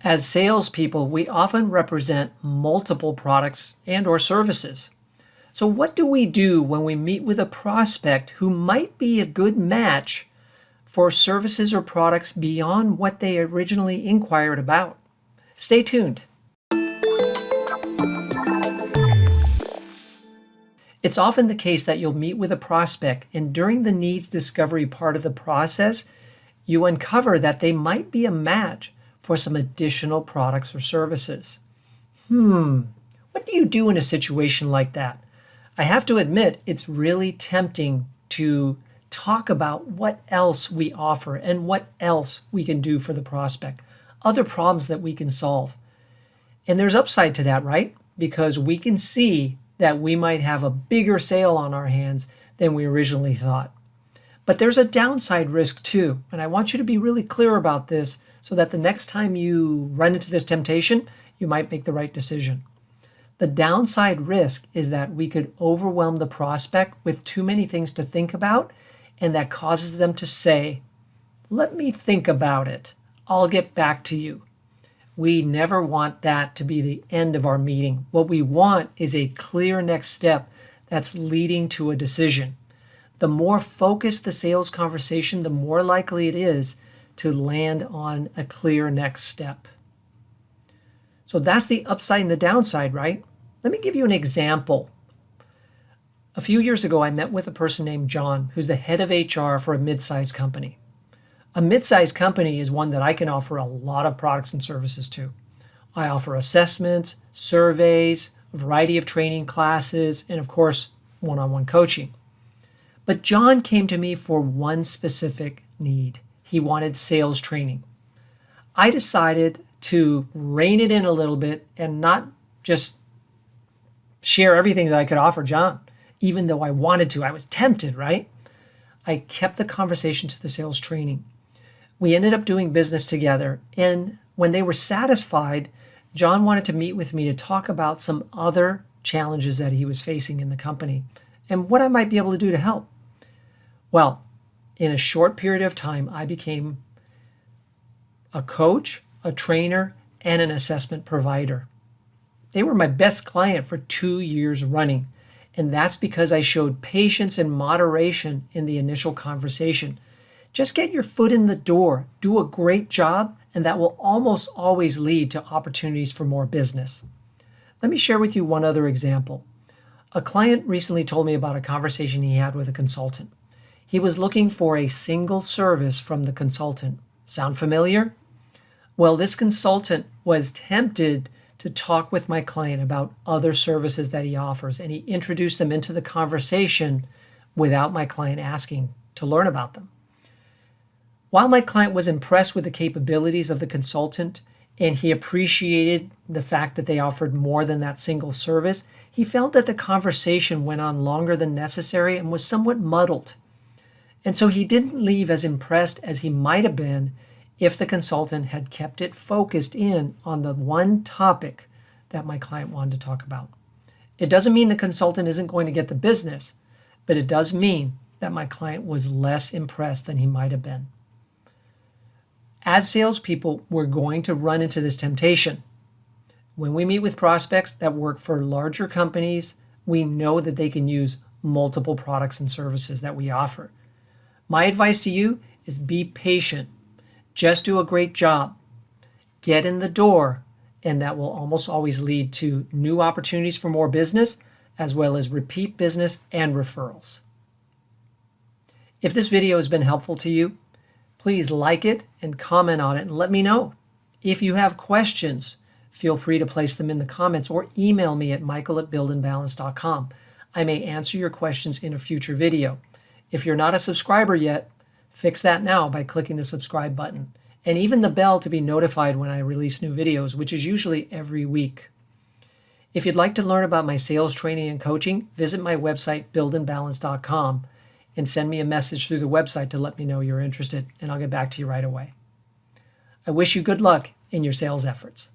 As salespeople, we often represent multiple products and or services. So what do we do when we meet with a prospect who might be a good match for services or products beyond what they originally inquired about? Stay tuned. It's often the case that you'll meet with a prospect, and during the needs discovery part of the process, you uncover that they might be a match for some additional products or services. What do you do in a situation like that? I have to admit, it's really tempting to talk about what else we offer and what else we can do for the prospect, other problems that we can solve. And there's upside to that, right? Because we can see that we might have a bigger sale on our hands than we originally thought. But there's a downside risk too, and I want you to be really clear about this so that the next time you run into this temptation, you might make the right decision. The downside risk is that we could overwhelm the prospect with too many things to think about, and that causes them to say, "Let me think about it. I'll get back to you." We never want that to be the end of our meeting. What we want is a clear next step that's leading to a decision. The more focused the sales conversation, the more likely it is to land on a clear next step. So that's the upside and the downside, right? Let me give you an example. A few years ago, I met with a person named John, who's the head of HR for a mid-sized company. A mid-sized company is one that I can offer a lot of products and services to. I offer assessments, surveys, a variety of training classes, and of course, one-on-one coaching. But John came to me for one specific need. He wanted sales training. I decided to rein it in a little bit and not just share everything that I could offer John, even though I wanted to. I was tempted, right? I kept the conversation to the sales training. We ended up doing business together, and when they were satisfied, John wanted to meet with me to talk about some other challenges that he was facing in the company and what I might be able to do to help. Well, in a short period of time, I became a coach, a trainer, and an assessment provider. They were my best client for 2 years running, and that's because I showed patience and moderation in the initial conversation. Just get your foot in the door, do a great job, and that will almost always lead to opportunities for more business. Let me share with you one other example. A client recently told me about a conversation he had with a consultant. He was looking for a single service from the consultant. Sound familiar? Well, this consultant was tempted to talk with my client about other services that he offers, and he introduced them into the conversation without my client asking to learn about them. While my client was impressed with the capabilities of the consultant and he appreciated the fact that they offered more than that single service, he felt that the conversation went on longer than necessary and was somewhat muddled. And so he didn't leave as impressed as he might have been if the consultant had kept it focused in on the one topic that my client wanted to talk about. It doesn't mean the consultant isn't going to get the business, but it does mean that my client was less impressed than he might have been. As salespeople, we're going to run into this temptation. When we meet with prospects that work for larger companies, we know that they can use multiple products and services that we offer. My advice to you is be patient. Just do a great job. Get in the door, and that will almost always lead to new opportunities for more business, as well as repeat business and referrals. If this video has been helpful to you, please like it and comment on it and let me know. If you have questions, feel free to place them in the comments or email me at michael@buildandbalance.com. I may answer your questions in a future video. If you're not a subscriber yet, fix that now by clicking the subscribe button and even the bell to be notified when I release new videos, which is usually every week. If you'd like to learn about my sales training and coaching, visit my website, buildandbalance.com, and send me a message through the website to let me know you're interested, and I'll get back to you right away. I wish you good luck in your sales efforts.